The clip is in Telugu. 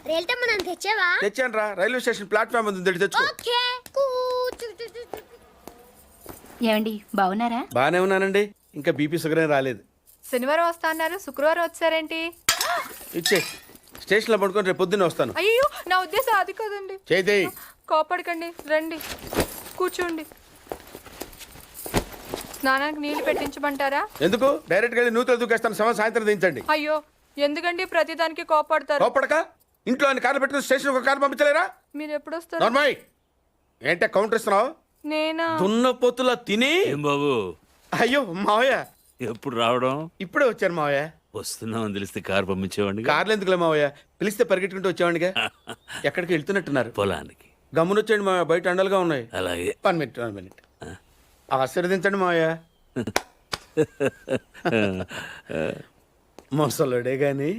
రేల్టమ్మ నన్ను తెచ్చావా? తెచ్చాను రా, రైల్వే స్టేషన్ ప్లాట్ఫామ్ ఉంది, తెచ్చు. ఓకే. ఏమండి బాగున్నారా? బానే ఉన్నానండి, ఇంకా బీపీ షుగర్ ఏం రాలేదు. శనివారం వస్తా అన్నారు, శుక్రవారం వచ్చారేంటి? ఇచ్చే, స్టేషన్లో పడుకొని రేపు పొద్దున్నే వస్తాను. అయ్యో నా ఉద్దేశం అది కదండి. చేయి. కోపడకండి, రండి కూర్చోండి. స్నానానికి నీళ్లు పెట్టించమంటారా? ఎందుకు? డైరెక్ట్ గా నూతులు దూకేస్తాను, సాయంత్రం దించండి. అయ్యో ఎందుకండి ప్రతిదానికి కోపడతారు? కోపడక ఇంట్లో అన్ని కార్లు పెట్టుకుని స్టేషన్ ఒక కారు పంపించలేరా? మీరు ఎప్పుడు వస్తారు? నార్మల్ ఏంటే కౌంటర్ ఇస్తున్నావు? నేనా? దున్నపోతులా తిని. ఏం బాబు అయ్యో మావయ్య, ఎప్పుడు రావడం? ఇప్పుడే వచ్చాను మావయ్య. వస్తున్నామని తెలిస్తే కారు పంపించేవాడిని. కార్లు ఎందుకులే మావయ్య, పిలిస్తే పరిగెట్టుకుంటూ వచ్చేవాడిగా. ఎక్కడికి వెళ్తున్నట్టున్నారు? పొలానికి. గమ్మునొచ్చేయండి మావయ్య, బయట అండలుగా ఉన్నాయి. అలాగే. 1 మినిట్. ఆశీర్వదించండి మావయ్య. ముసలుడే గాని